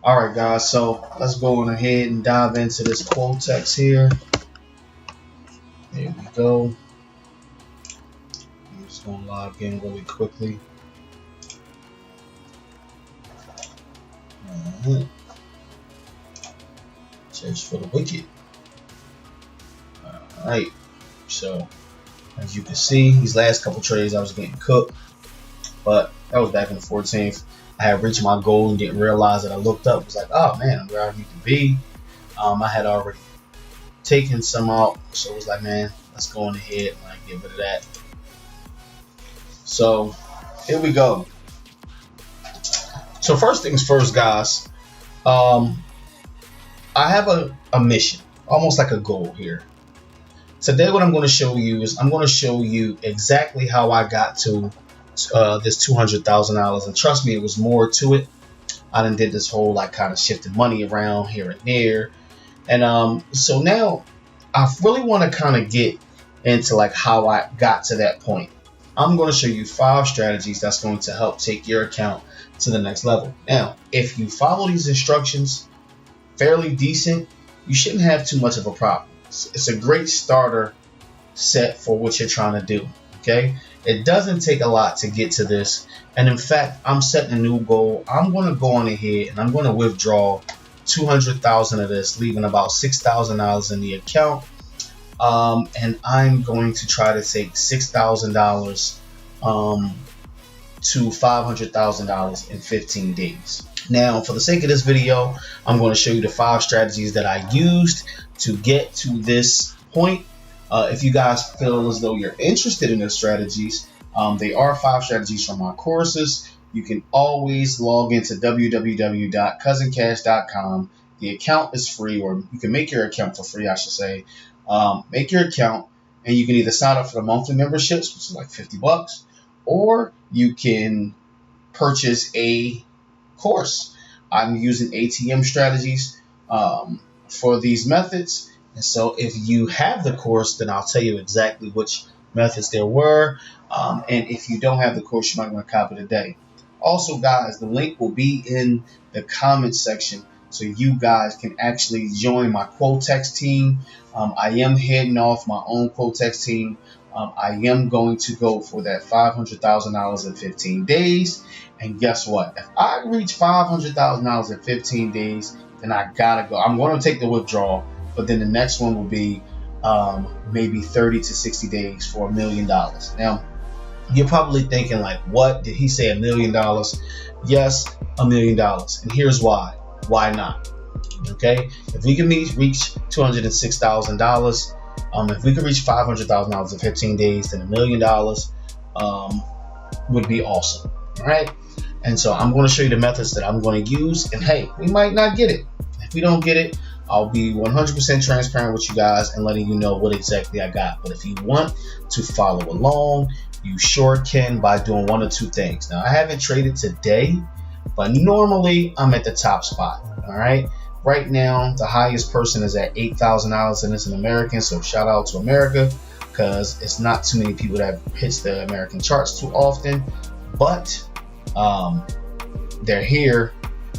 All right, guys. So let's go on ahead and dive into this Quotex here. There we go. I'm just gonna log in really quickly. Search for the wicked. All right. So as you can see, these last couple trades I was getting cooked, but that was back on the 14th. I had reached my goal and didn't realize that. I looked up, was like, oh man, I'm where I need to be. I had already taken some out, so it was like, man, let's go on ahead and like get rid of that. So here we go. So first things first, guys. I have a mission, almost like a goal here. Today, what I'm going to show you is I'm going to show you exactly how I got to this $200,000, and trust me, it was more to it. I done did this whole like kind of shifting money around here and there, and so now I really want to kind of get into like how I got to that point. I'm going to show you 5 strategies that's going to help take your account to the next level. Now, if you follow these instructions fairly decent, you shouldn't have too much of a problem. It's a great starter set for what you're trying to do. Okay, it doesn't take a lot to get to this, and in fact, I'm setting a new goal. I'm going to go on ahead and I'm going to withdraw 200,000 of this, leaving about $6,000 in the account, and I'm going to try to take $6,000 to $500,000 in 15 days. Now, for the sake of this video, I'm going to show you the 5 strategies that I used to get to this point. If you guys feel as though you're interested in those strategies, they are 5 strategies from my courses. You can always log into www.cousincash.com. The account is free, or you can make your account for free, I should say. Make your account, and you can either sign up for the monthly memberships, which is like $50, or you can purchase a course. I'm using ATM strategies for these methods. And so if you have the course, then I'll tell you exactly which methods there were. And if you don't have the course, you might want to copy today. Also, guys, the link will be in the comment section, so you guys can actually join my Quotex team. I am heading off my own Quotex team. I am going to go for that $500,000 in 15 days. And guess what? If I reach $500,000 in 15 days, then I gotta go. I'm going to take the withdrawal, but then the next one will be maybe 30 to 60 days for $1 million. Now, you're probably thinking like, what? Did he say $1 million? Yes, $1 million. And here's why. Why not? Okay, if we can reach $206,000, if we could reach $500,000 in 15 days, then $1 million would be awesome. All right. And so I'm going to show you the methods that I'm going to use. And hey, we might not get it. If we don't get it, I'll be 100% transparent with you guys and letting you know what exactly I got. But if you want to follow along, you sure can by doing one or two things. Now, I haven't traded today, but normally I'm at the top spot. All right. Right now, the highest person is at $8,000, and it's an American. So shout out to America, because it's not too many people that hits the American charts too often. But they're here,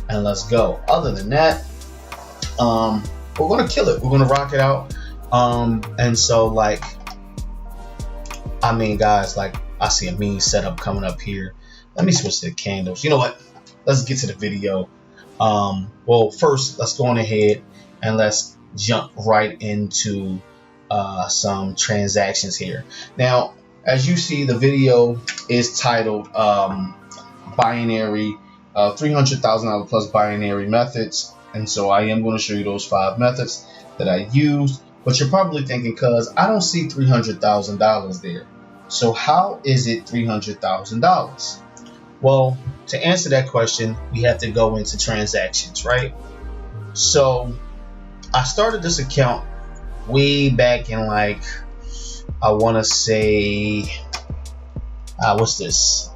and let's go. Other than that, we're gonna kill it. We're gonna rock it out. And so, like, I mean, guys, like, I see a mean setup coming up here. Let me switch to the candles. You know what? Let's get to the video. Well, first, let's go on ahead and let's jump right into some transactions here. Now, as you see, the video is titled binary $300,000 plus binary methods, and so I am going to show you those 5 methods that I used. But you're probably thinking, cuz I don't see $300,000 there, so how is it $300,000? Well, to answer that question, we have to go into transactions, right? So I started this account way back in, like, I want to say, what's this?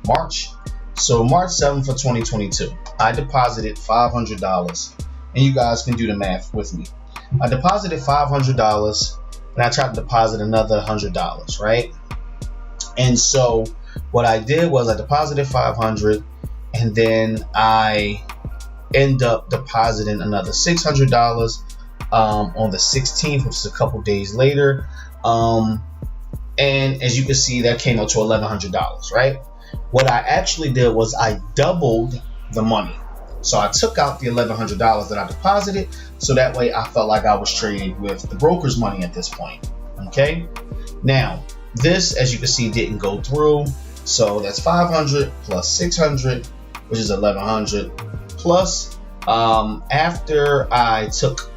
March. So March 7th of 2022, I deposited $500, and you guys can do the math with me. I deposited $500, and I tried to deposit another $100, right? And so what I did was I deposited $500, and then I end up depositing another $600 on the 16th, which is a couple days later. And as you can see, that came up to $1,100, right? What I actually did was I doubled the money. So I took out the $1,100 that I deposited, so that way I felt like I was trading with the broker's money at this point. Okay. Now, this, as you can see, didn't go through. So that's 500 plus 600, which is 1,100 plus. After I took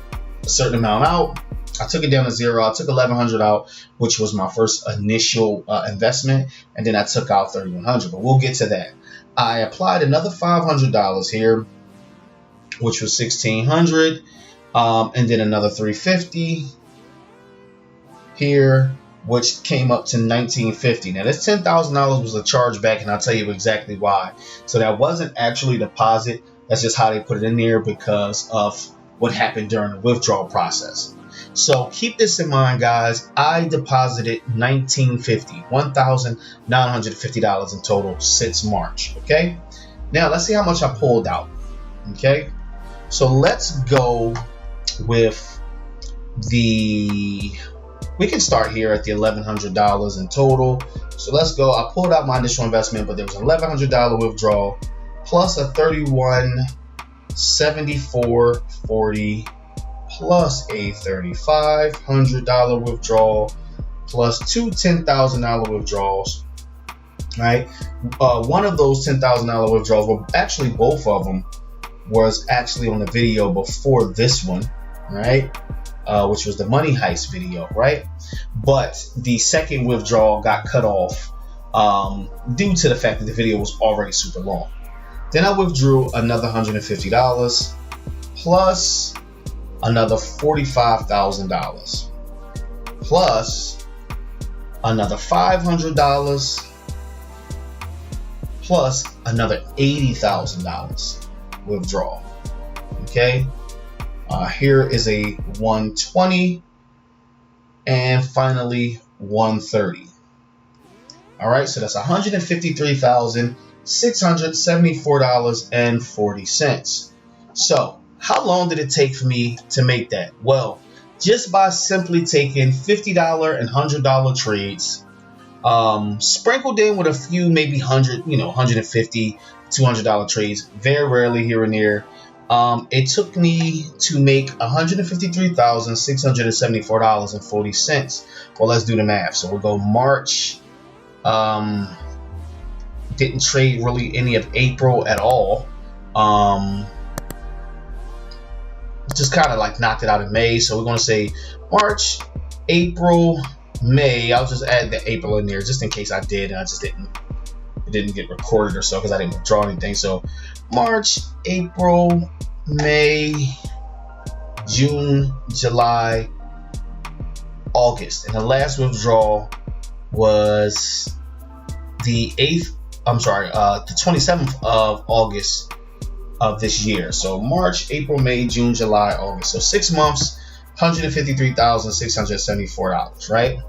a certain amount out, I took it down to zero. I took 1,100 out, which was my first initial investment, and then I took out 3,100. But we'll get to that. I applied another $500 here, which was 1,600, and then another 350 here, which came up to 1,950. Now this $10,000 was a chargeback, and I'll tell you exactly why. So that wasn't actually a deposit. That's just how they put it in there because of what happened during the withdrawal process. So keep this in mind, guys. I deposited $1,950 in total since March. Okay. Now let's see how much I pulled out. Okay. So let's go with we can start here at the $1,100 in total. So let's go. I pulled out my initial investment, but there was an $1,100 withdrawal plus a $3,174.40 plus a $3,500 withdrawal plus two $10,000 withdrawals. Right. One of those $10,000 withdrawals, well, actually both of them was actually on the video before this one, right? Which was the money heist video, right? But the second withdrawal got cut off due to the fact that the video was already super long. Then I withdrew another $150 plus another $45,000 plus another $500 plus another $80,000 withdrawal. Okay. Here is a 120 and finally 130. All right, so that's $153,674.40. So how long did it take for me to make that? Well, just by simply taking $50 and $100 trades, sprinkled in with a few, maybe 100, $150, $200 trades, very rarely here and there. It took me to make $153,674.40. Well, let's do the math. So we'll go March. Didn't trade really any of April at all. Just kind of like knocked it out in May. So we're going to say March, April, May. I'll just add the April in there just in case I did. And I just didn't. It didn't get recorded or so because I didn't withdraw anything. So March, April, May, June, July, August. And the last withdrawal was the 27th of August of this year. So March, April, May, June, July, August. So 6 months, $153,674, right?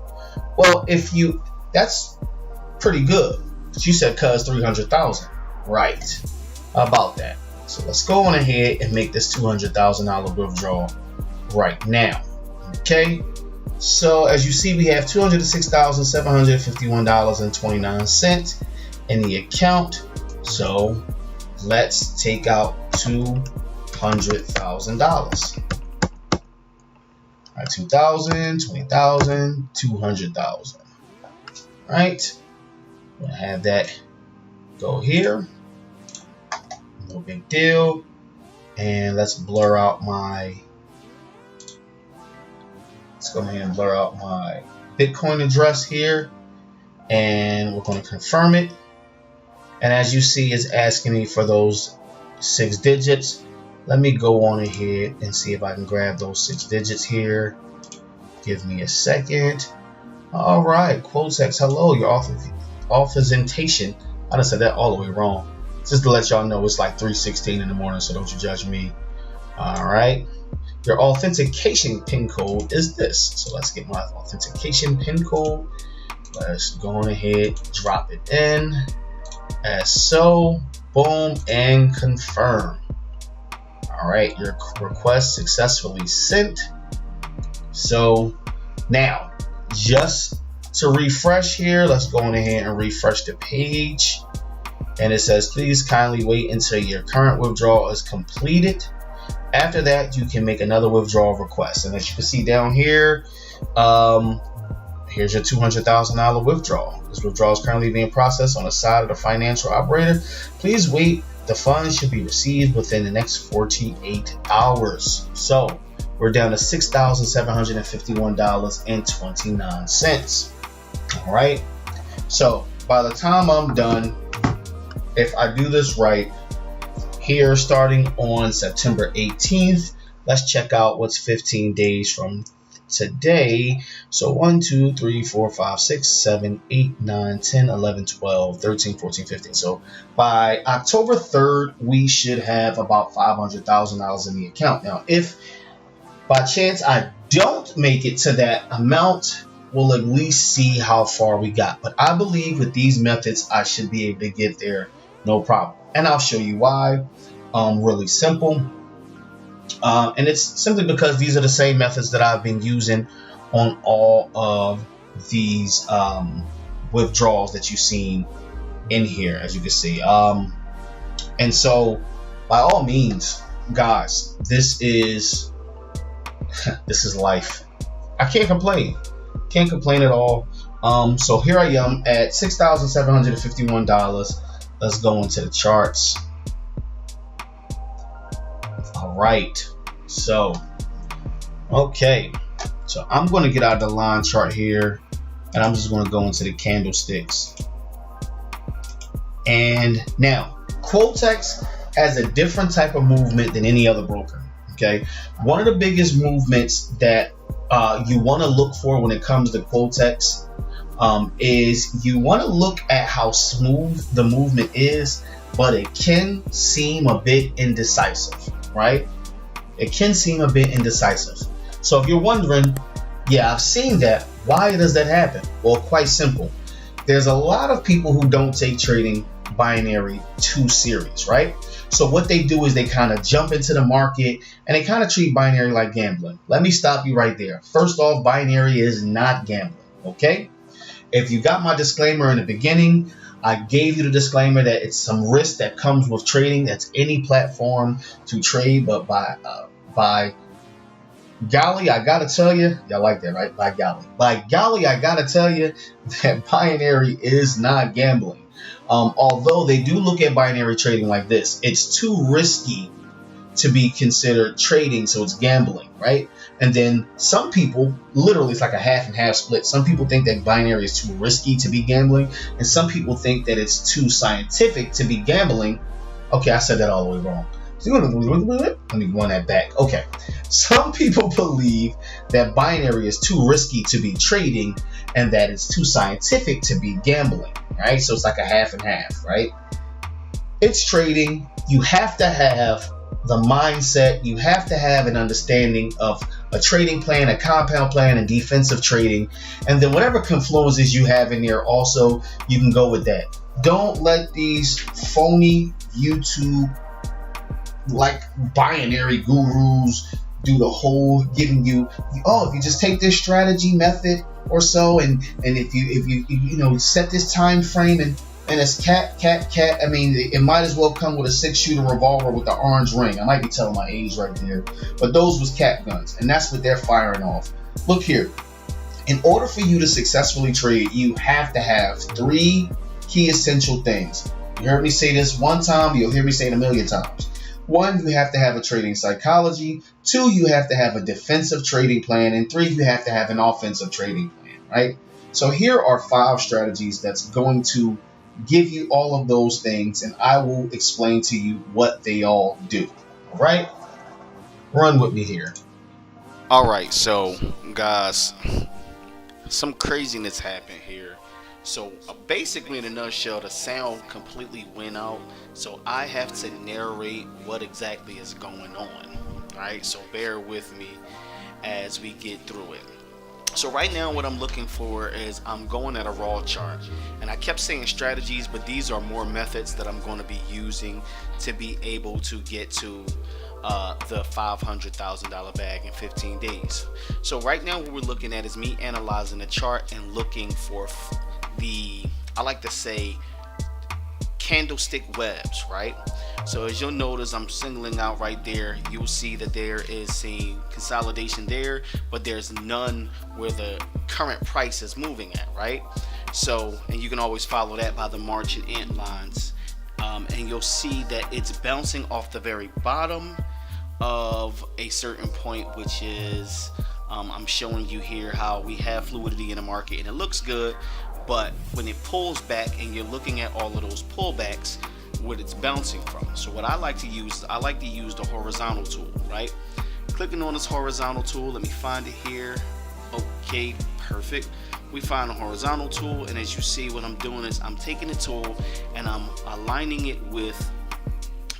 Well, that's pretty good. But you said cuz 300,000, right? About that. So let's go on ahead and make this $200,000 withdrawal right now. Okay. So as you see, we have $206,751.29 in the account. So let's take out $200,000. All right, 2,000, 20,000, 200,000. Right. I'm gonna have that go here. No big deal. And let's blur out let's go ahead and blur out my Bitcoin address here. And we're going to confirm it. And as you see, it's asking me for those 6 digits. Let me go on ahead and see if I can grab those 6 digits here. Give me a second. All right, Quotex, hello, your authentication. I done said that all the way wrong. Just to let y'all know, it's like 3:16 in the morning, so don't you judge me. All right, your authentication pin code is this. So let's get my authentication pin code. Let's go on ahead, drop it in as so. Boom, and confirm. All right, your request successfully sent. So now, just to refresh here, let's go on ahead and refresh the page. And it says, please kindly wait until your current withdrawal is completed. After that, you can make another withdrawal request. And as you can see down here, here's your $200,000 withdrawal. This withdrawal is currently being processed on the side of the financial operator. Please wait. The funds should be received within the next 48 hours. So we're down to $6,751.29. All right. So by the time I'm done, if I do this right, here starting on September 18th, let's check out what's 15 days from today. So 1, 2, 3, 4, 5, 6, 7, 8, 9, 10, 11, 12, 13, 14, 15. So by October 3rd, we should have about $500,000 in the account. Now, if by chance I don't make it to that amount, we'll at least see how far we got. But I believe with these methods, I should be able to get there no problem. And I'll show you why. Really simple. And it's simply because these are the same methods that I've been using on all of these withdrawals that you've seen in here, as you can see. And so by all means, guys, this is life. I can't complain. Can't complain at all. So here I am at $6,751. Let's go into the charts. All right. So, okay. So I'm going to get out of the line chart here, and I'm just going to go into the candlesticks. And now, Quotex has a different type of movement than any other broker. Okay. One of the biggest movements that you want to look for when it comes to Quotex is you want to look at how smooth the movement is, but it can seem a bit indecisive, right? It can seem a bit indecisive. So if you're wondering, yeah, I've seen that. Why does that happen? Well, quite simple. There's a lot of people who don't take trading binary too serious, right? So what they do is they kind of jump into the market and they kind of treat binary like gambling. Let me stop you right there. First off, binary is not gambling, okay? If you got my disclaimer in the beginning, I gave you the disclaimer that it's some risk that comes with trading. That's any platform to trade, but by golly, I gotta tell you, y'all like that, right? By golly, I gotta tell you that binary is not gambling. Although they do look at binary trading like this, it's too risky to be considered trading, so it's gambling, right? And then some people, literally it's like a half and half split. Some people think that binary is too risky to be gambling, and some people think that it's too scientific to be gambling. Okay, I said that all the way wrong. Let me run that back. Okay, some people believe that binary is too risky to be trading and that it's too scientific to be gambling, right? So it's like a half and half, right? It's trading. You have to have the mindset, you have to have an understanding of a trading plan, a compound plan, and defensive trading. And then whatever confluences you have in there also, you can go with that. Don't let these phony YouTube like binary gurus do the whole giving you, oh, if you just take this strategy method or so, and if you set this time frame and it's cat. I mean, it might as well come with a 6-shooter revolver with the orange ring. I might be telling my age right there, but those was cat guns, and that's what they're firing off. Look here. In order for you to successfully trade, you have to have 3 key essential things. You heard me say this one time, you'll hear me say it a million times. 1, you have to have a trading psychology. 2, you have to have a defensive trading plan. And 3, you have to have an offensive trading plan, right? So here are 5 strategies that's going to give you all of those things, and I will explain to you what they all do. All right? Run with me here. All right, so guys, some craziness happened here. So basically, in a nutshell, the sound completely went out, so I have to narrate what exactly is going on. All right, so bear with me as we get through it. So right now what I'm looking for is I'm going at a raw chart, and I kept saying strategies, but these are more methods that I'm going to be using to be able to get to the $500,000 bag in 15 days. So right now what we're looking at is me analyzing the chart and looking for the, I like to say, candlestick webs, right? So as you'll notice, I'm singling out right there. You'll see that there is a consolidation there, but there's none where the current price is moving at, right? So, and you can always follow that by the March and ant lines, and you'll see that it's bouncing off the very bottom of a certain point, which is I'm showing you here how we have fluidity in the market and it looks good, but when it pulls back and you're looking at all of those pullbacks, what it's bouncing from. So what I like to use, I like to use the horizontal tool, right? Clicking on this horizontal tool, let me find it here. Okay, perfect. We find a horizontal tool, and as you see, what I'm doing is I'm taking the tool and I'm aligning it with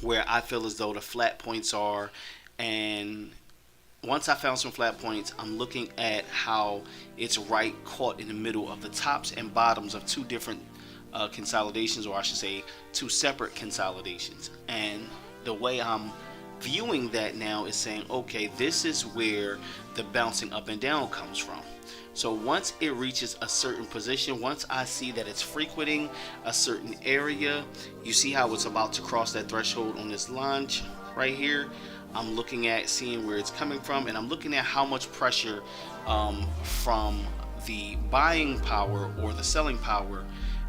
where I feel as though the flat points are, and once I found some flat points, I'm looking at how it's right caught in the middle of the tops and bottoms of two different consolidations, or I should say two separate consolidations. And the way I'm viewing that now is saying, okay, this is where the bouncing up and down comes from. So once it reaches a certain position, once I see that it's frequenting a certain area, you see how it's about to cross that threshold on this line right here. I'm looking at seeing where it's coming from, and I'm looking at how much pressure from the buying power or the selling power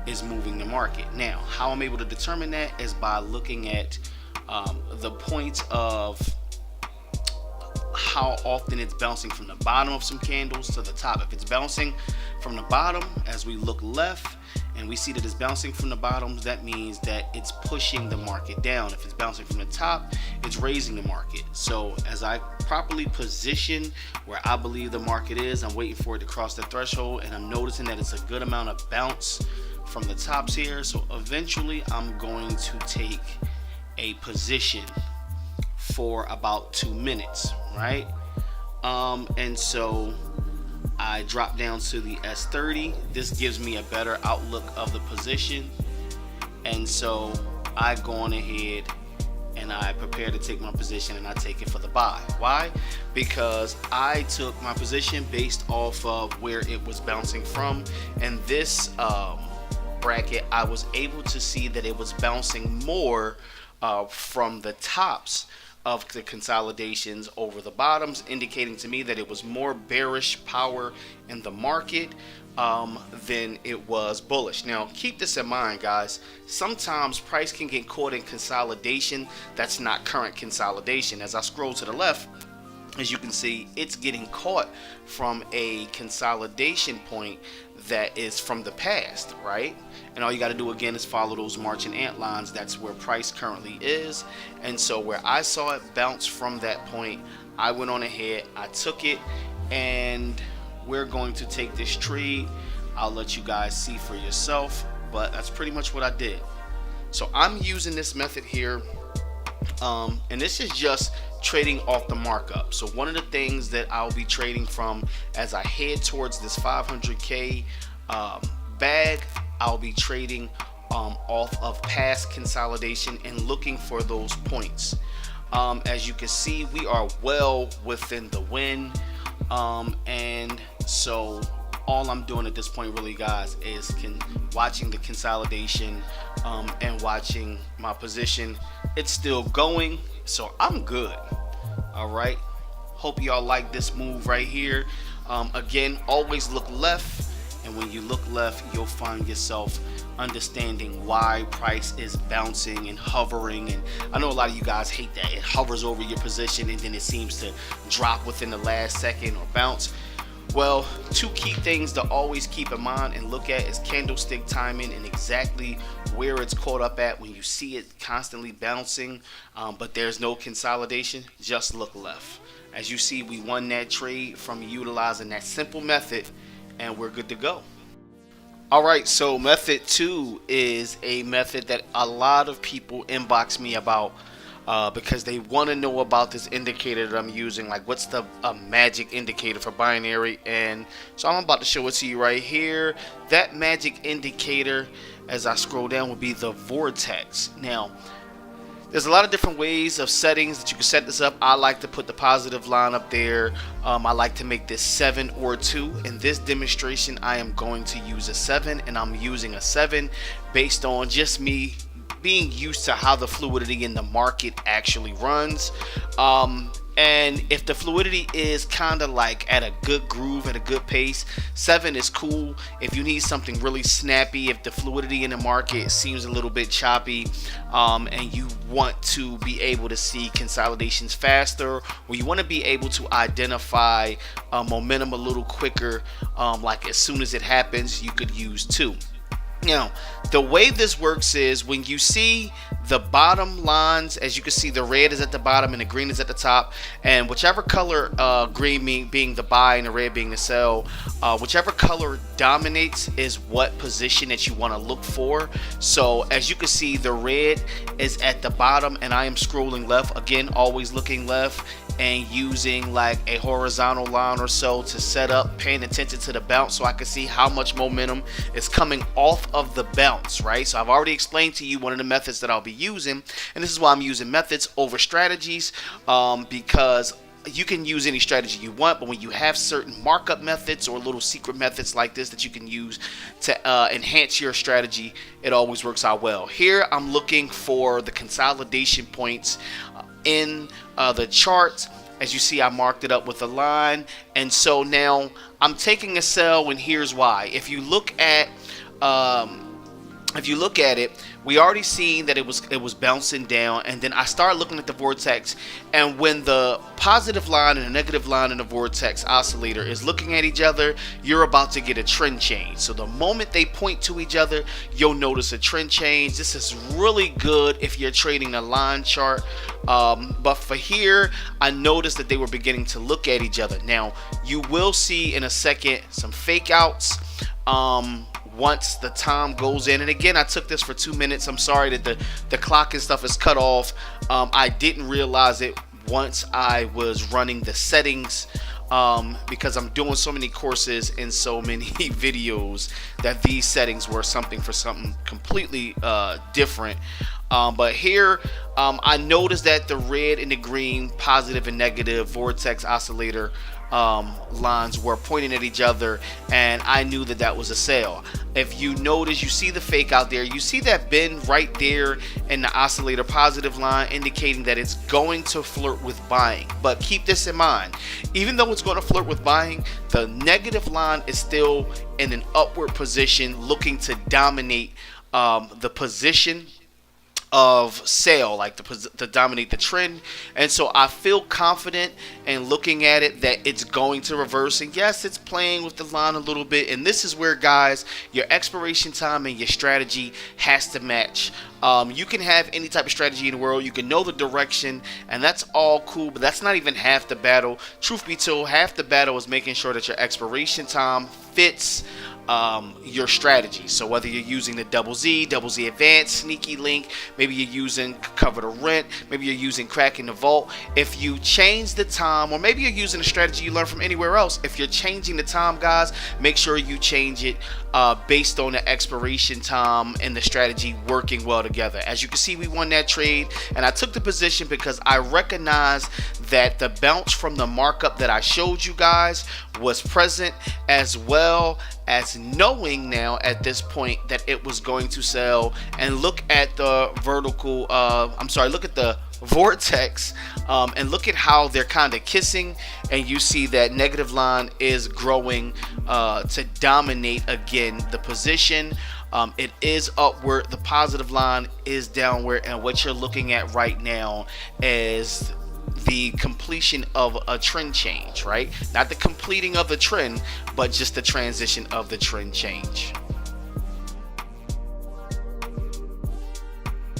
is moving the market. Now, how I'm able to determine that is by looking at the point of how often it's bouncing from the bottom of some candles to the top. If it's bouncing from the bottom, as we look left and we see that it's bouncing from the bottoms, that means that it's pushing the market down. If it's bouncing from the top, it's raising the market. So as I properly position where I believe the market is, I'm waiting for it to cross the threshold, and I'm noticing that it's a good amount of bounce from the tops here. So eventually I'm going to take a position for about 2 minutes, right? And so I drop down to the S30. This gives me a better outlook of the position, and so I go on ahead and I prepare to take my position, and I take it for the buy. Why? Because I took my position based off of where it was bouncing from, and this bracket I was able to see that it was bouncing more from the tops of the consolidations over the bottoms, indicating to me that it was more bearish power in the market than it was bullish. Now keep this in mind, guys. Sometimes price can get caught in consolidation that's not current consolidation. As I scroll to the left, as you can see, it's getting caught from a consolidation point that is from the past, right? And all you got to do again is follow those March and ant lines. That's where price currently is. And so where I saw it bounce from that point, I went on ahead, I took it, and we're going to take this trade. I'll let you guys see for yourself, but that's pretty much what I did. So I'm using this method here, and this is just trading off the markup. So one of the things that I'll be trading from as I head towards this 500k bag, I'll be trading off of past consolidation and looking for those points. As you can see, we are well within the win, and so all I'm doing at this point really, guys, is watching the consolidation and watching my position. It's still going, so I'm good. All right, hope y'all like this move right here. Again, always look left, and when you look left, you'll find yourself understanding why price is bouncing and hovering. And I know a lot of you guys hate that it hovers over your position and then it seems to drop within the last second or bounce. Well, two key things to always keep in mind and look at is candlestick timing and exactly where it's caught up at when you see it constantly bouncing, but there's no consolidation. Just look left. As you see, we won that trade from utilizing that simple method, and we're good to go. All right, so method 2 is a method that a lot of people inbox me about because they want to know about this indicator that I'm using. Like, what's the magic indicator for binary? And so I'm about to show it to you right here. That magic indicator, as I scroll down, would be the vortex. Now, there's a lot of different ways of settings that you can set this up. I like to put the positive line up there. I like to make this 7 or 2. In this demonstration, I am going to use a 7, and I'm using a 7 based on just me being used to how the fluidity in the market actually runs. And if the fluidity is kind of like at a good groove, at a good pace, 7 is cool. If you need something really snappy, if the fluidity in the market seems a little bit choppy, and you want to be able to see consolidations faster, or you want to be able to identify momentum a little quicker, like as soon as it happens, you could use 2. Now, the way this works is when you see the bottom lines, as you can see, the red is at the bottom and the green is at the top, and whichever color, green being the buy and the red being the sell, whichever color dominates is what position that you want to look for. So as you can see, the red is at the bottom and I am scrolling left, again always looking left and using like a horizontal line or so to set up, paying attention to the bounce so I can see how much momentum is coming off of the bounce, right? So I've already explained to you one of the methods that I'll be using, and this is why I'm using methods over strategies, because you can use any strategy you want, but when you have certain markup methods or little secret methods like this that you can use to enhance your strategy, it always works out well. Here I'm looking for the consolidation points in the chart. As you see, I marked it up with a line, and so now I'm taking a sell, and here's why. If you look at it, we already seen that it was bouncing down, and then I started looking at the vortex, and when the positive line and the negative line in the vortex oscillator is looking at each other, you're about to get a trend change. So the moment they point to each other, you'll notice a trend change. This is really good if you're trading a line chart, but for here, I noticed that they were beginning to look at each other. Now you will see in a second some fake outs once the time goes in, and again, I took this for 2 minutes. I'm sorry that the clock and stuff is cut off. I didn't realize it once I was running the settings, because I'm doing so many courses and so many videos that these settings were something completely different. But here I noticed that the red and the green, positive and negative vortex oscillator lines were pointing at each other, and I knew that that was a sell. If you notice, you see the fake out there, you see that bend right there in the oscillator positive line, indicating that it's going to flirt with buying. But keep this in mind, even though it's going to flirt with buying, the negative line is still in an upward position, looking to dominate the position of sale, like to dominate the trend. And so I feel confident in looking at it that it's going to reverse, and yes, it's playing with the line a little bit, and this is where, guys, your expiration time and your strategy has to match. You can have any type of strategy in the world, you can know the direction, and that's all cool, but that's not even half the battle. Truth be told, half the battle is making sure that your expiration time fits your strategy. So whether you're using the double Z advanced, sneaky link, maybe you're using cover the rent, maybe you're using cracking the vault, if you change the time, or maybe you're using a strategy you learned from anywhere else, if you're changing the time, guys, make sure you change it based on the expiration time and the strategy working well together. As you can see, we won that trade, and I took the position because I recognized that the bounce from the markup that I showed you guys was present, as well as knowing now at this point that it was going to sell. And look at the vertical, look at the vortex, and look at how they're kind of kissing, and you see that negative line is growing to dominate again the position. It is upward, the positive line is downward, and what you're looking at right now is the completion of a trend change, right? Not the completing of the trend, but just the transition of the trend change.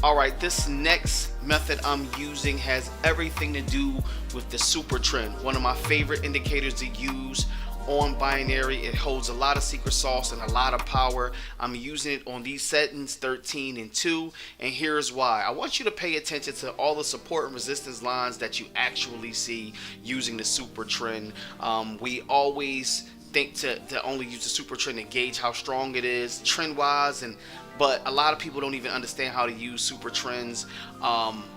Alright, this next method I'm using has everything to do with the super trend, one of my favorite indicators to use on binary. It holds a lot of secret sauce and a lot of power. I'm using it on these settings 13 and 2, and here's why. I want you to pay attention to all the support and resistance lines that you actually see using the super trend. We always think to only use the super trend to gauge how strong it is trend wise, but a lot of people don't even understand how to use super trends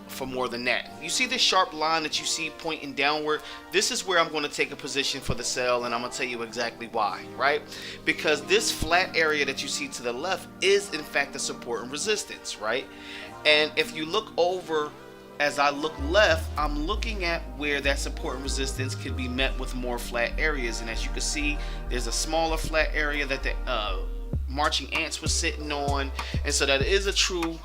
for more than that. You see this sharp line that you see pointing downward? This is where I'm going to take a position for the sell, and I'm going to tell you exactly why, right? Because this flat area that you see to the left is in fact the support and resistance, right? And if you look over, as I look left, I'm looking at where that support and resistance could be met with more flat areas. And as you can see, there's a smaller flat area that the marching ants was sitting on, and so that is a true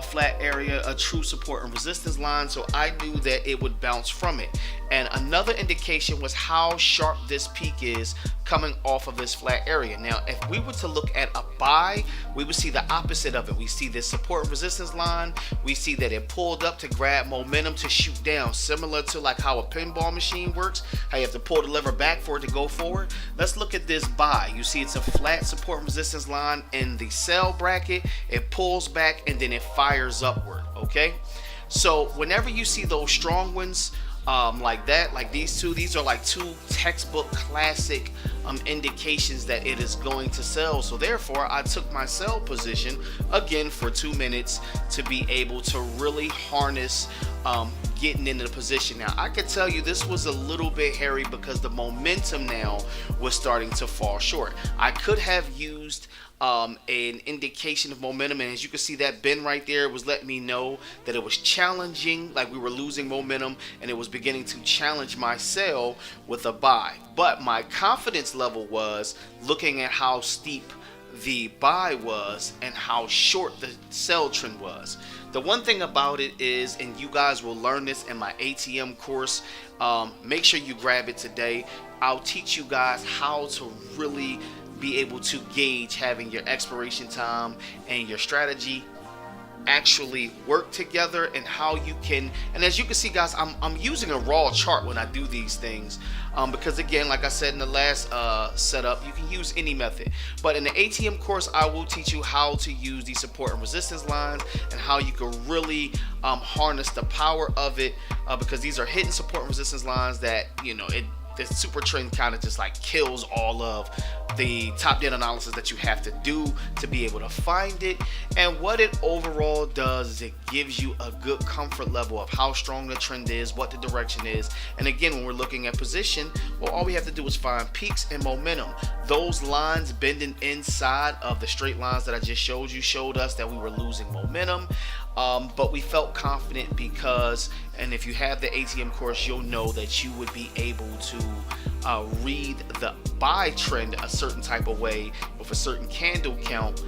flat area, a true support and resistance line. So I knew that it would bounce from it. And another indication was how sharp this peak is coming off of this flat area. Now, if we were to look at a buy, we would see the opposite of it. We see this support and resistance line. We see that it pulled up to grab momentum to shoot down, similar to like how a pinball machine works, how you have to pull the lever back for it to go forward. Let's look at this buy. You see it's a flat support and resistance line in the sell bracket. It pulls back and then it fires upward, okay? So whenever you see those strong ones, like that, like these two, these are like two textbook classic indications that it is going to sell. So therefore I took my sell position again for 2 minutes to be able to really harness getting into the position. Now I could tell you this was a little bit hairy because the momentum now was starting to fall short. I could have used an indication of momentum, and as you can see, that bend right there was letting me know that it was challenging, like we were losing momentum, and it was beginning to challenge my sell with a buy. But my confidence level was looking at how steep the buy was and how short the sell trend was. The one thing about it is, and you guys will learn this in my ATM course, make sure you grab it today. I'll teach you guys how to really be able to gauge having your expiration time and your strategy actually work together, and how you can, and as you can see guys, I'm using a raw chart when I do these things, because again, like I said in the last setup, you can use any method, but in the ATM course I will teach you how to use these support and resistance lines and how you can really harness the power of it, because these are hidden support and resistance lines that, you know, the super trend kind of just like kills all of the top down analysis that you have to do to be able to find it. And what it overall does is it gives you a good comfort level of how strong the trend is, what the direction is. And again, when we're looking at position, well, all we have to do is find peaks and momentum. Those lines bending inside of the straight lines that I just showed you showed us that we were losing momentum. But we felt confident because, and if you have the ATM course, you'll know that you would be able to read the buy trend a certain type of way with a certain candle count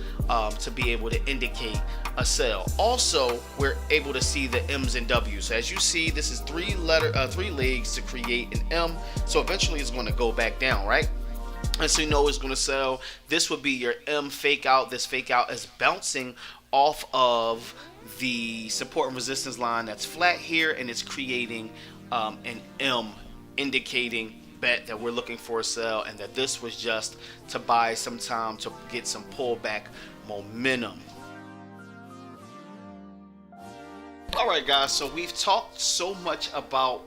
to be able to indicate a sell. Also, we're able to see the M's and W's. So as you see, this is three legs to create an M. So eventually it's going to go back down, right? And so you know it's going to sell. This would be your M fake out. This fake out is bouncing off of the support and resistance line that's flat here, and it's creating an M, indicating bet that we're looking for a sell, and that this was just to buy some time to get some pullback momentum. Alright guys, so we've talked so much about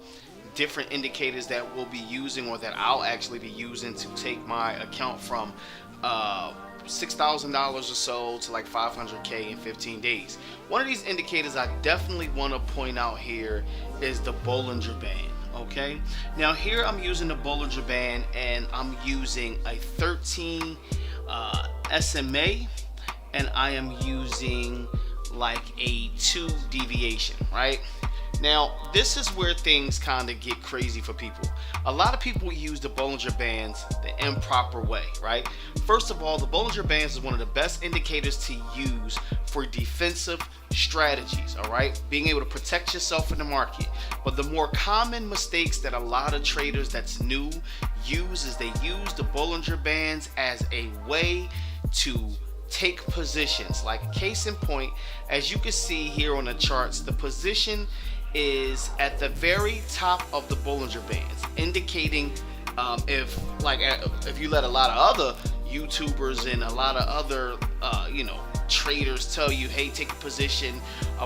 different indicators that we'll be using, or that I'll actually be using to take my account from $6,000 or so to like $500K in 15 days. One of these indicators I definitely want to point out here is the Bollinger Band. Okay, now here I'm using the Bollinger Band, and I'm using a 13 SMA, and I am using like a 2 deviation, right? Now this is where things kind of get crazy for people. A lot of people use the Bollinger Bands the improper way, right? First of all, the Bollinger Bands is one of the best indicators to use for defensive strategies, all right? Being able to protect yourself in the market. But the more common mistakes that a lot of traders that's new use is they use the Bollinger Bands as a way to take positions. Like case in point, as you can see here on the charts, the position is at the very top of the Bollinger Bands, indicating If you let a lot of other YouTubers and a lot of other traders tell you, hey, take a position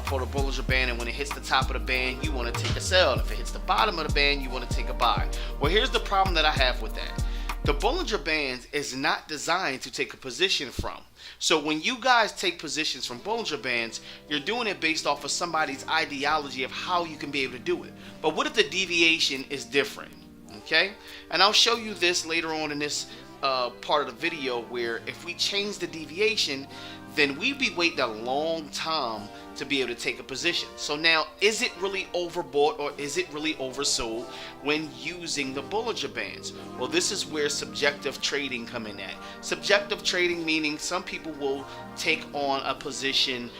for the Bollinger Band, and when it hits the top of the band, you want to take a sell, and if it hits the bottom of the band, you want to take a buy. Well, here's the problem that I have with that. The Bollinger Bands is not designed to take a position from. So when you guys take positions from Bollinger Bands, you're doing it based off of somebody's ideology of how you can be able to do it. But what if the deviation is different? Okay? And I'll show you this later on in this part of the video, where if we change the deviation, then we'd be waiting a long time to be able to take a position. So now, is it really overbought or is it really oversold when using the Bollinger Bands? Well, this is where subjective trading come in at. Subjective trading meaning some people will take on a position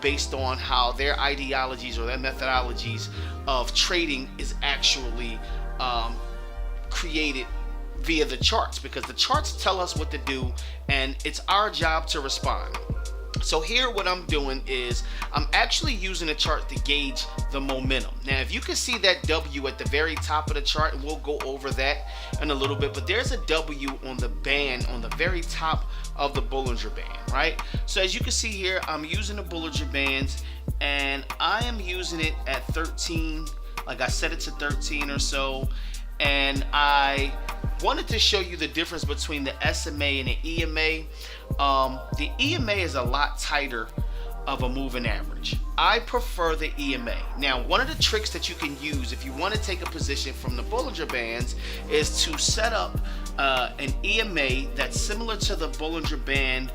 based on how their ideologies or their methodologies of trading is actually created via the charts, because the charts tell us what to do and it's our job to respond. So here what I'm doing is I'm actually using a chart to gauge the momentum. Now if you can see that W at the very top of the chart, and we'll go over that in a little bit, but there's a W on the band on the very top of the Bollinger Band, right? So as you can see here, I'm using the Bollinger Bands and I am using it at 13, like I set it to 13 or so, and I wanted to show you the difference between the SMA and the EMA. The EMA is a lot tighter of a moving average. I prefer the EMA. Now, one of the tricks that you can use if you want to take a position from the Bollinger Bands is to set up an EMA that's similar to the Bollinger Band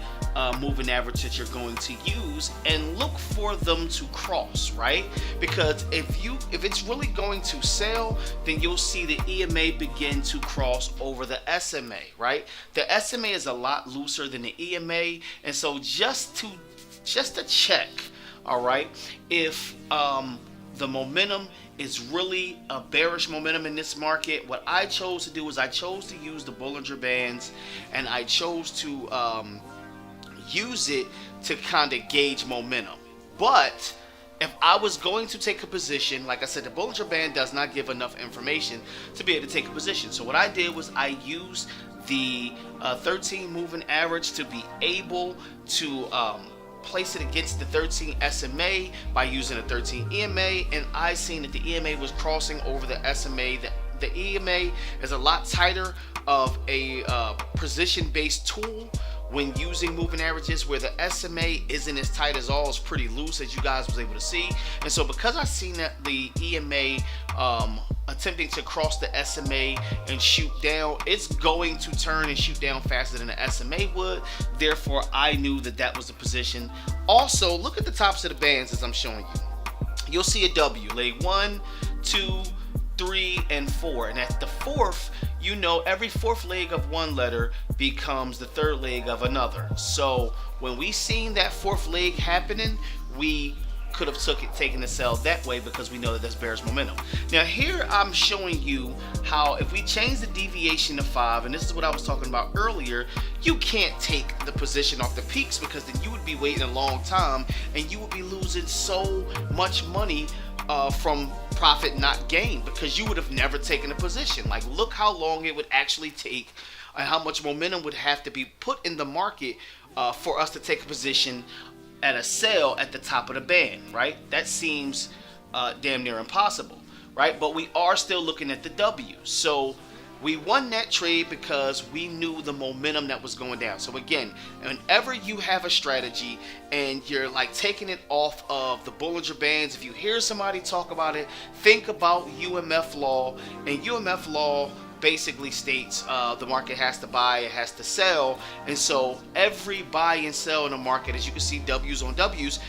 moving average that you're going to use, and look for them to cross, right? Because if it's really going to sell, then you'll see the EMA begin to cross over the SMA, right? The SMA is a lot looser than the EMA, and so just to check, all right, if the momentum is really a bearish momentum in this market, what I chose to do is I chose to use the Bollinger Bands, and I chose to use it to kind of gauge momentum. But if I was going to take a position, like I said, the Bollinger Band does not give enough information to be able to take a position. So what I did was I used the 13 moving average to be able to place it against the 13 SMA by using a 13 EMA, and I seen that the EMA was crossing over the SMA. The EMA is a lot tighter of a position-based tool when using moving averages, where the SMA isn't as tight as all. It's pretty loose, as you guys was able to see. And so because I seen that the EMA attempting to cross the SMA and shoot down, it's going to turn and shoot down faster than the SMA would. Therefore, I knew that that was the position. Also, look at the tops of the bands as I'm showing you. You'll see a W, leg 1, 2, 3, and 4. And at the fourth, you know, every fourth leg of one letter becomes the third leg of another. So when we seen that fourth leg happening, we could have taken the sell that way, because we know that that's bearish momentum. Now here I'm showing you how if we change the deviation to 5, and this is what I was talking about earlier, you can't take the position off the peaks, because then you would be waiting a long time and you would be losing so much money from profit not gain, because you would have never taken a position. Like, look how long it would actually take and how much momentum would have to be put in the market for us to take a position at a sell at the top of the band, right? That seems damn near impossible, right? But we are still looking at the W. So we won that trade because we knew the momentum that was going down. So again, whenever you have a strategy and you're like taking it off of the Bollinger Bands, if you hear somebody talk about it, think about UMF law. And UMF law basically states the market has to buy, it has to sell. And so every buy and sell in the market, as you can see, W's on W's,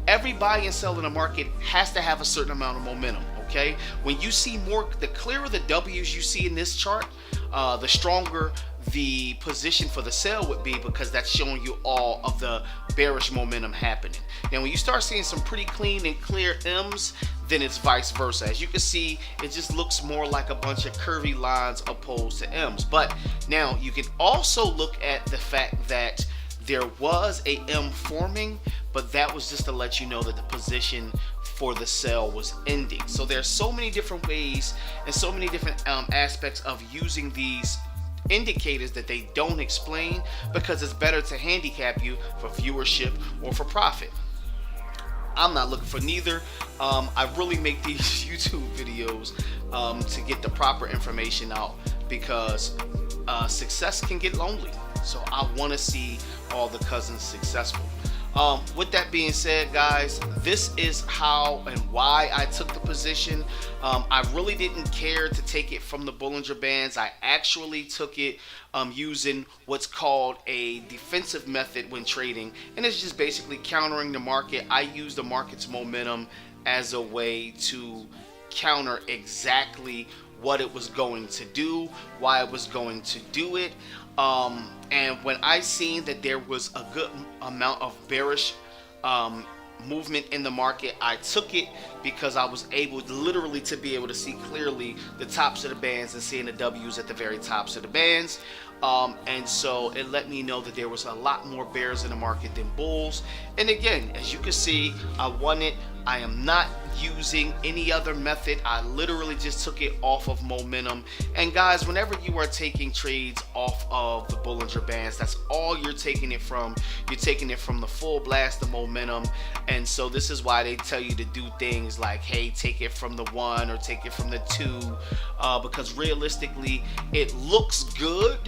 every buy and sell in the market has to have a certain amount of momentum. Okay, when you see more, the clearer the W's you see in this chart, the stronger the position for the sell would be, because that's showing you all of the bearish momentum happening. Now when you start seeing some pretty clean and clear M's, then it's vice versa. As you can see, it just looks more like a bunch of curvy lines opposed to M's. But now you can also look at the fact that there was a M forming, but that was just to let you know that the position for the sell was ending. So there's so many different ways and so many different aspects of using these indicators that they don't explain, because it's better to handicap you for viewership or for profit. I'm not looking for neither. I really make these YouTube videos to get the proper information out, because success can get lonely. So I want to see all the cousins successful. With that being said, guys, this is how and why I took the position. I really didn't care to take it from the Bollinger Bands. I actually took it using what's called a defensive method when trading, and it's just basically countering the market. I use the market's momentum as a way to counter exactly what it was going to do, why it was going to do it. And when I seen that there was a good amount of bearish movement in the market, I took it, because I was able literally to be able to see clearly the tops of the bands and seeing the W's at the very tops of the bands. And so it let me know that there was a lot more bears in the market than bulls. And again, as you can see, I won it. I am not using any other method. I literally just took it off of momentum. And guys, whenever you are taking trades off of the Bollinger Bands, that's all you're taking it from. You're taking it from the full blast of momentum. And so this is why they tell you to do things like, hey, take it from the 1 or take it from the 2, because realistically it looks good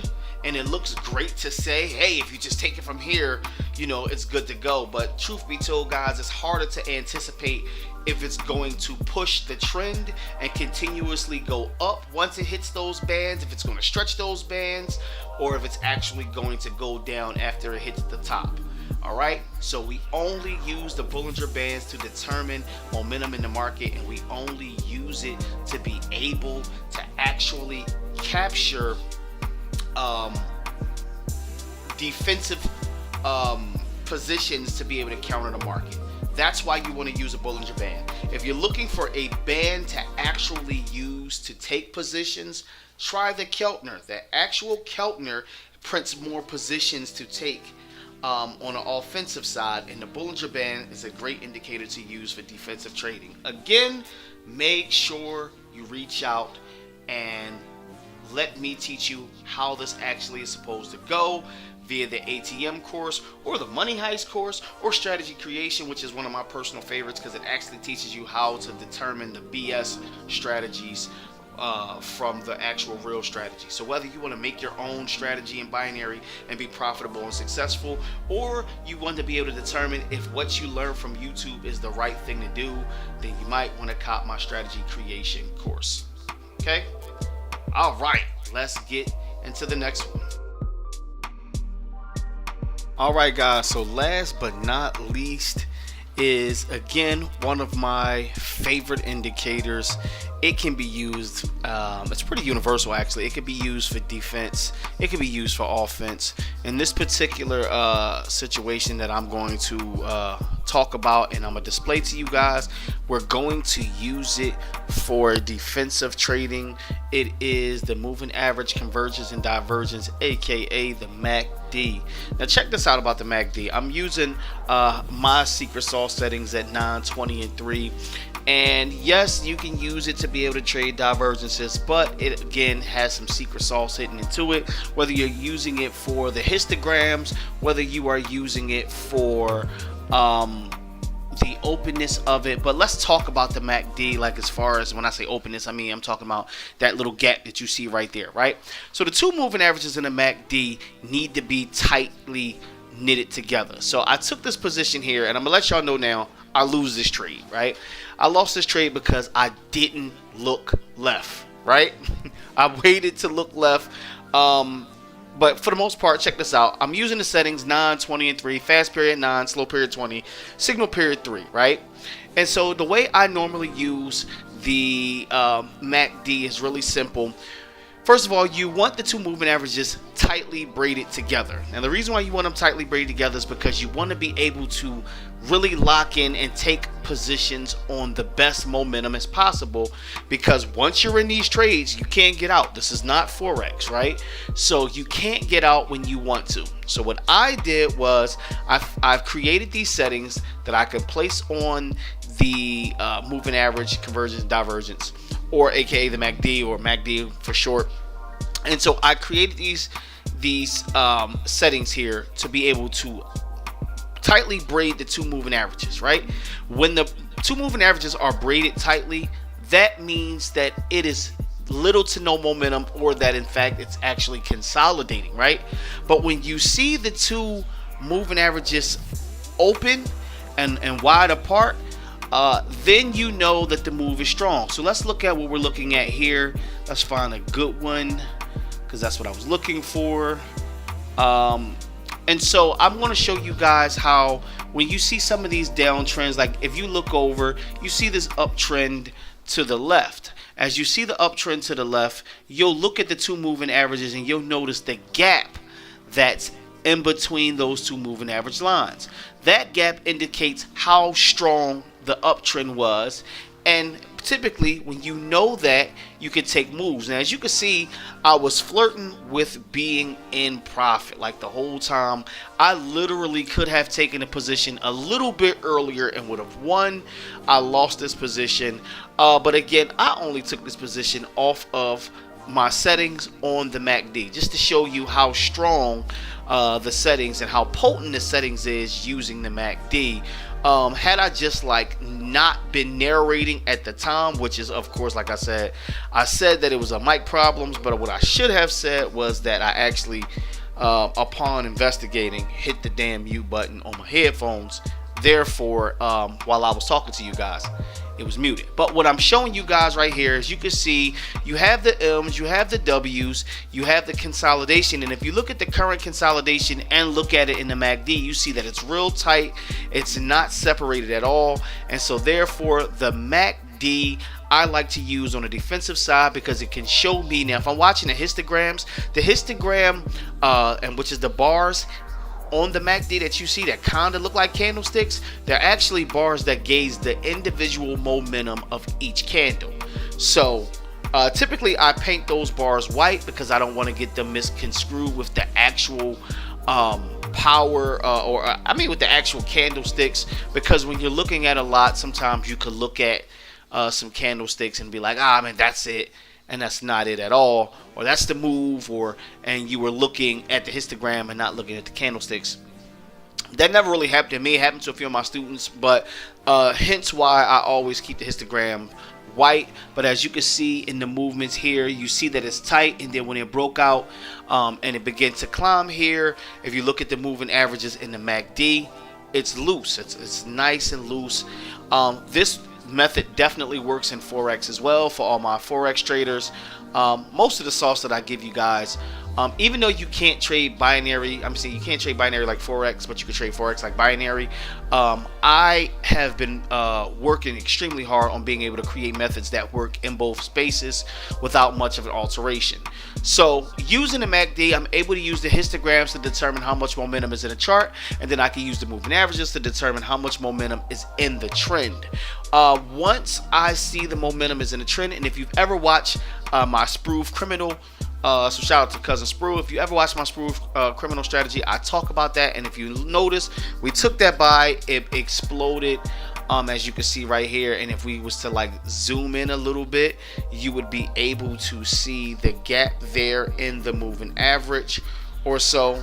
and it looks great to say, hey, if you just take it from here, you know, it's good to go. But truth be told, guys, it's harder to anticipate if it's going to push the trend and continuously go up once it hits those bands, if it's going to stretch those bands, or if it's actually going to go down after it hits the top. All right, so we only use the Bollinger Bands to determine momentum in the market, and we only use it to be able to actually capture defensive positions to be able to counter the market. That's why you want to use a Bollinger Band. If you're looking for a band to actually use to take positions, try the Keltner. The actual Keltner prints more positions to take on an offensive side, and the Bollinger Band is a great indicator to use for defensive trading. Again, make sure you reach out and let me teach you how this actually is supposed to go via the ATM course or the Money Heist course or Strategy Creation, which is one of my personal favorites because it actually teaches you how to determine the BS strategies from the actual real strategy. So whether you want to make your own strategy in binary and be profitable and successful, or you want to be able to determine if what you learn from YouTube is the right thing to do, then you might want to cop my Strategy Creation course. Okay? All right, let's get into the next one. All right, guys, so last but not least is, again, one of my favorite indicators. It can be used, it's pretty universal actually. It could be used for defense, it could be used for offense. In this particular situation that I'm going to talk about and I'm gonna display to you guys, we're going to use it for defensive trading. It is the moving average convergence and divergence, aka the MACD. Now check this out about the MACD. I'm using my secret sauce settings at 9, 20, and 3. And yes, you can use it to be able to trade divergences, but it again has some secret sauce hidden into it. Whether you're using it for the histograms, whether you are using it for the openness of it. But let's talk about the MACD. Like, as far as when I say openness, I mean I'm talking about that little gap that you see right there, right? So the two moving averages in the MACD need to be tightly knitted together. So I took this position here, and I'm gonna let y'all know now I lose this trade, right? I lost this trade because I didn't look left, right? I waited to look left. But for the most part, check this out. I'm using the settings 9, 20, and 3, fast period 9, slow period 20, signal period 3, right? And so the way I normally use the MACD is really simple. First of all, you want the two moving averages tightly braided together. And the reason why you want them tightly braided together is because you want to be able to really lock in and take positions on the best momentum as possible, because once you're in these trades, you can't get out. This is not Forex, right? So you can't get out when you want to. So what I did was I've created these settings that I could place on the moving average, convergence, divergence, or aka the MACD, or MACD for short. And so I created these settings here to be able to tightly braid the two moving averages, right? When the two moving averages are braided tightly, that means that it is little to no momentum, or that in fact it's actually consolidating, right? But when you see the two moving averages open and wide apart, then you know that the move is strong. So let's look at what we're looking at here. Let's find a good one, because that's what I was looking for. And so I'm going to show you guys how, when you see some of these downtrends, like if you look over, you see this uptrend to the left. As you see the uptrend to the left, you'll look at the two moving averages and you'll notice the gap that's in between those two moving average lines. That gap indicates how strong the uptrend was, and typically when you know that, you can take moves. Now, as you can see, I was flirting with being in profit like the whole time. I literally could have taken a position a little bit earlier and would have won. I lost this position, but again, I only took this position off of my settings on the MACD, just to show you how strong the settings and how potent the settings is using the MACD. Had I just not been narrating at the time, which is of course, like I said that it was a mic problems, but what I should have said was that I actually upon investigating hit the damn mute button on my headphones. Therefore, while I was talking to you guys, it was muted. But what I'm showing you guys right here is, you can see you have the M's, you have the W's, you have the consolidation. And if you look at the current consolidation and look at it in the MACD, you see that it's real tight. It's not separated at all. And so therefore, the MACD I like to use on the defensive side, because it can show me, now if I'm watching the histograms, the histogram, and which is the bars on the MACD that you see that kind of look like candlesticks, they're actually bars that gauge the individual momentum of each candle. So typically I paint those bars white, because I don't want to get them misconstrued with the actual power, with the actual candlesticks, because when you're looking at a lot, sometimes you could look at some candlesticks and be like, man, that's it. And that's not it at all, or that's the move, and you were looking at the histogram and not looking at the candlesticks. That never really happened to me. It happened to a few of my students, but hence why I always keep the histogram white. But as you can see in the movements here, you see that it's tight, and then when it broke out and it began to climb here, if you look at the moving averages in the MACD, it's loose. It's nice and loose. This method definitely works in Forex as well for all my Forex traders. Most of the sauce that I give you guys, even though you can't trade binary, I'm saying you can't trade binary like Forex, but you can trade Forex like binary. I have been working extremely hard on being able to create methods that work in both spaces without much of an alteration. So using the MACD, I'm able to use the histograms to determine how much momentum is in a chart, and then I can use the moving averages to determine how much momentum is in the trend. Once I see the momentum is in the trend, and if you've ever watched my Sproof Criminal, so shout out to cousin Sprue. If you ever watch my Sproof Criminal strategy, I talk about that. And if you notice, we took that buy, it exploded, as you can see right here. And if we was to zoom in a little bit, you would be able to see the gap there in the moving average or so.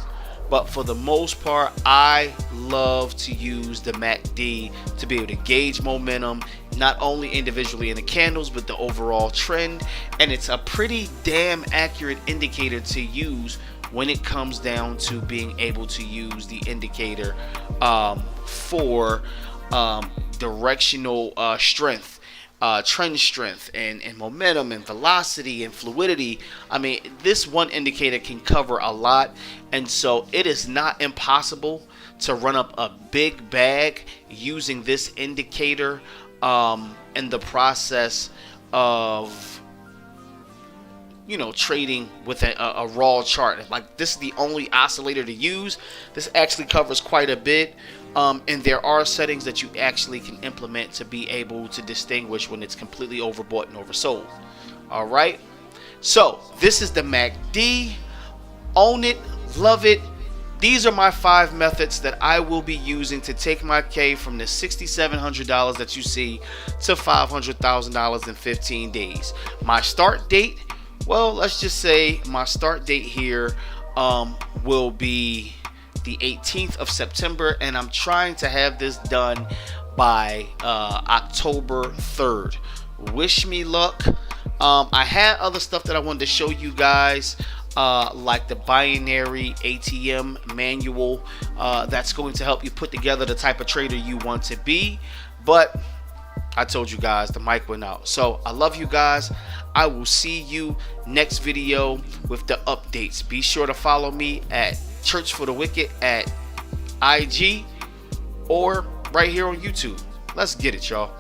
But for the most part, I love to use the MACD to be able to gauge momentum, not only individually in the candles, but the overall trend. And it's a pretty damn accurate indicator to use when it comes down to being able to use the indicator for directional strength. Trend strength and momentum and velocity and fluidity. I mean, this one indicator can cover a lot, and so it is not impossible to run up a big bag using this indicator in the process of trading with a raw chart. Like, this is the only oscillator to use. This actually covers quite a bit. And there are settings that you actually can implement to be able to distinguish when it's completely overbought and oversold. All right. So this is the MACD. Own it, love it. These are my 5 methods that I will be using to take my K from the $6,700 that you see to $500,000 in 15 days. My start date, well, let's just say my start date here will be the 18th of September, and I'm trying to have this done by October 3rd. Wish me luck. I had other stuff that I wanted to show you guys, like the binary ATM manual that's going to help you put together the type of trader you want to be. But I told you guys the mic went out. So I love you guys. I will see you next video with the updates. Be sure to follow me at Church for the Wicked at IG or right here on YouTube. Let's get it, y'all.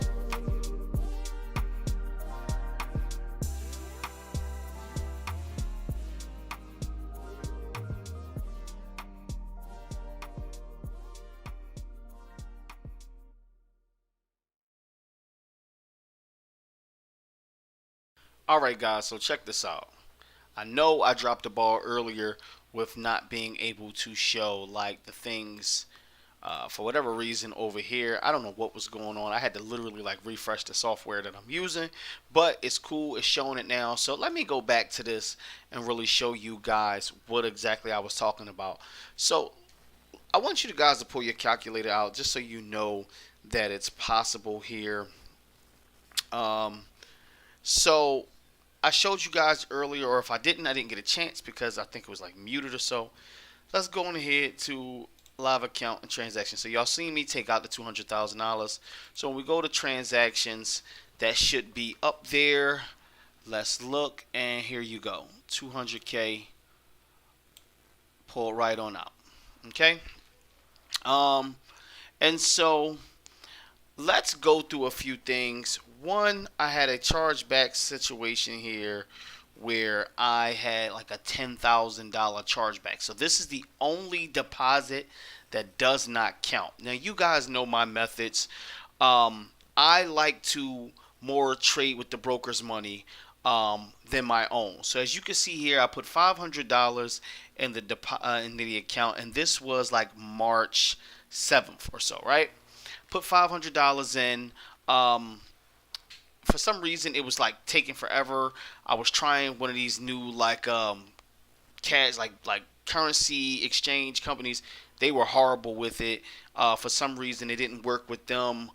Alright guys, so check this out. I know I dropped the ball earlier with not being able to show like the things for whatever reason over here. I don't know what was going on. I had to literally like refresh the software that I'm using, but it's cool. It's showing it now. So let me go back to this and really show you guys what exactly I was talking about. So I want you guys to pull your calculator out just so you know that it's possible here. So I showed you guys earlier, or if I didn't get a chance because I think it was like muted or so. Let's go on ahead to live account and transactions. So y'all seen me take out the $200,000. So when we go to transactions, that should be up there. Let's look, and here you go. 200K, pull right on out. Okay. And so let's go through a few things. One, I had a chargeback situation here where I had like a $10,000 chargeback. So this is the only deposit that does not count. Now, you guys know my methods. I like to more trade with the broker's money than my own. So as you can see here, I put $500 in the account, and this was like March 7th or so, right? Put $500 in. For some reason, it was like taking forever. I was trying one of these new like cash like currency exchange companies. They were horrible with it. For some reason, it didn't work with them.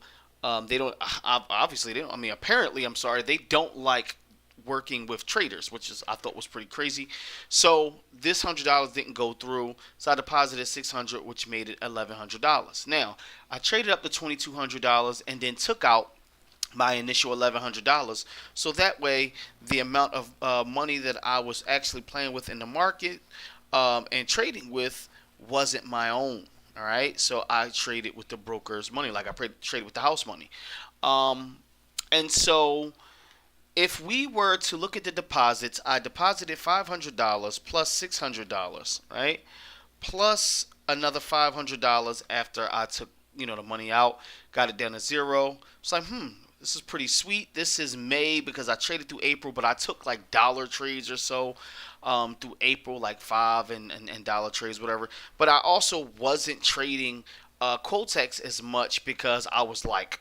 They don't obviously they don't. I mean, apparently, I'm sorry, they don't like working with traders, which is I thought was pretty crazy. So this $100 didn't go through. So I deposited $600, which made it $1,100. Now I traded up to $2,200 and then took out my initial $1,100, so that way the amount of money that I was actually playing with in the market and trading with wasn't my own. All right, so I traded with the broker's money, like I traded with the house money. And so if we were to look at the deposits, I deposited $500 plus $600, right, plus another $500 after I took the money out, got it down to zero. It's like this is pretty sweet. This is May because I traded through April, but I took like dollar trades or so through April, like $5 and dollar trades, whatever. But I also wasn't trading Quotex as much because I was like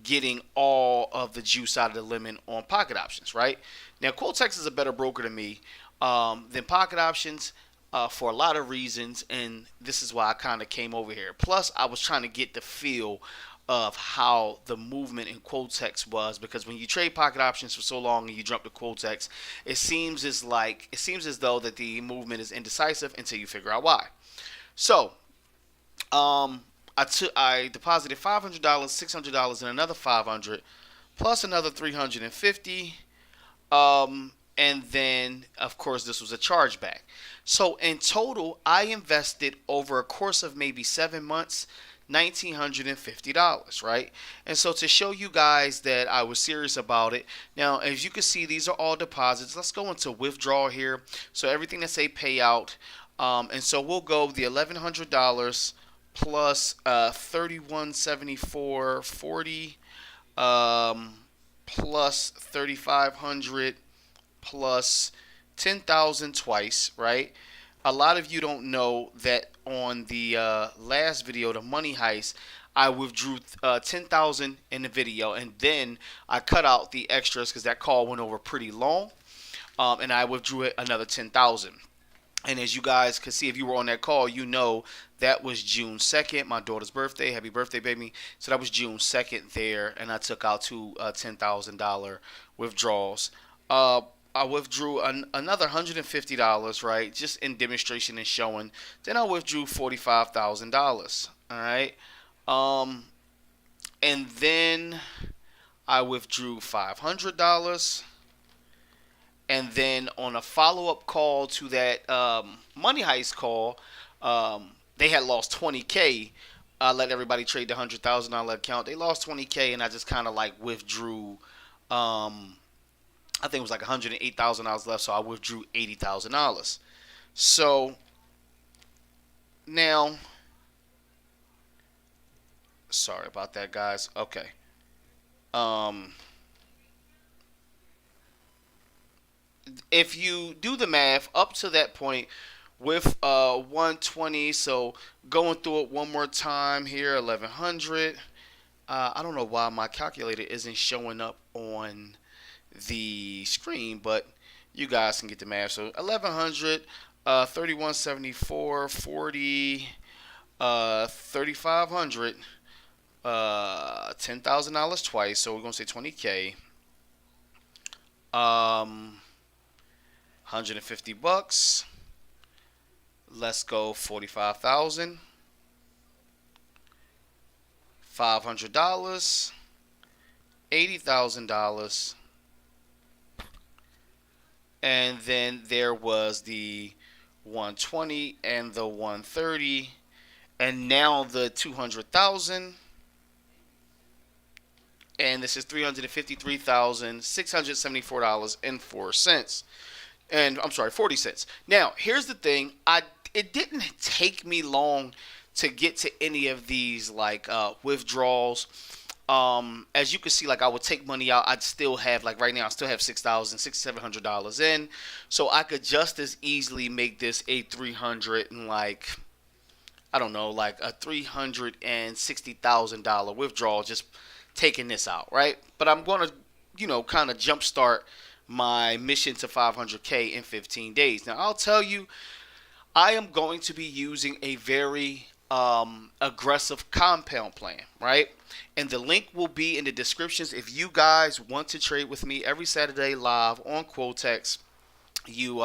getting all of the juice out of the lemon on pocket options, right? Now, Quotex is a better broker to me than pocket options for a lot of reasons, and this is why I kind of came over here. Plus, I was trying to get the feel of how the movement in Quotex was, because when you trade pocket options for so long and you jump to Quotex, it seems as though that the movement is indecisive until you figure out why. So I deposited $500, $600, and another $500, plus another $350, and then of course this was a chargeback. So in total, I invested over a course of maybe 7 months $1,950, right? And so to show you guys that I was serious about it, now as you can see, these are all deposits. Let's go into withdrawal here. So everything that say payout, and so we'll go the $1,100 plus 3174.40 plus 3,500 plus 10,000 twice, right? A lot of you don't know that on the last video, the money heist, I withdrew 10,000 in the video, and then I cut out the extras because that call went over pretty long, and I withdrew another 10,000. And as you guys can see, if you were on that call, you know that was June 2nd, my daughter's birthday. Happy birthday, baby. So that was June 2nd there, and I took out two $10,000 withdrawals. I withdrew another $150, right, just in demonstration and showing. Then I withdrew $45,000, all right? And then I withdrew $500. And then on a follow-up call to that money heist call, they had lost 20K. I let everybody trade the $100,000 account. They lost 20K, and I just kind of like withdrew. I think it was like $108,000 left, so I withdrew $80,000. So now, sorry about that, guys. Okay. If you do the math up to that point with 120, so going through it one more time here, 1100. I don't know why my calculator isn't showing up on the screen, but you guys can get the math. So 1100, 3174, 40, 3500, $10,000 twice. So we're gonna say 20K. 150 bucks. Let's go 45,000. $500. $80,000. And then there was the 120 and the 130, and now the 200,000. And this is $353,674.04. And I'm sorry, 40 cents. Now, here's the thing. It didn't take me long to get to any of these like withdrawals. As you can see, like I would take money out. I'd still have, like right now, I still have $6,700 in. So I could just as easily make this a 300 and like, I don't know, like a $360,000 withdrawal just taking this out, right? But I'm going to, kind of jumpstart my mission to 500K in 15 days. Now, I'll tell you, I am going to be using a very aggressive compound plan, right? And the link will be in the descriptions. If you guys want to trade with me every Saturday live on Quotex, you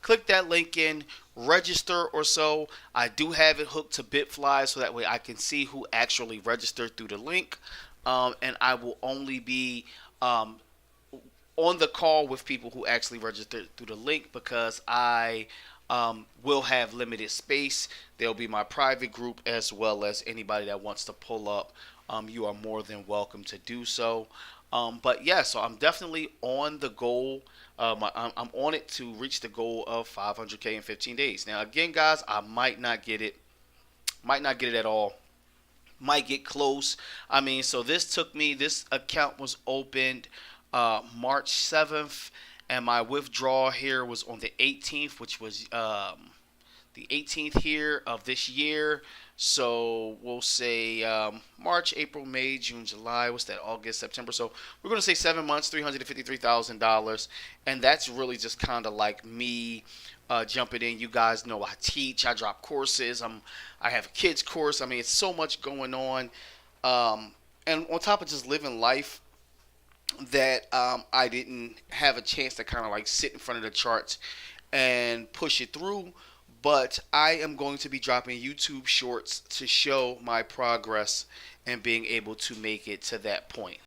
click that link in, register or so. I do have it hooked to Bitfly so that way I can see who actually registered through the link. And I will only be on the call with people who actually registered through the link because I will have limited space. There'll be my private group as well as anybody that wants to pull up. You are more than welcome to do so. But yeah, so I'm definitely on the goal. I'm on it to reach the goal of 500K in 15 days. Now, again, guys, I might not get it. Might not get it at all. Might get close. I mean, so this account was opened March 7th, and my withdrawal here was on the 18th, which was the 18th here of this year. So we'll say March, April, May, June, July. What's that? August, September. So we're going to say 7 months, $353,000. And that's really just kind of like me jumping in. You guys know I teach. I drop courses. I have a kids course. I mean, it's so much going on. And on top of just living life, that I didn't have a chance to kind of like sit in front of the charts and push it through. But I am going to be dropping YouTube shorts to show my progress and being able to make it to that point.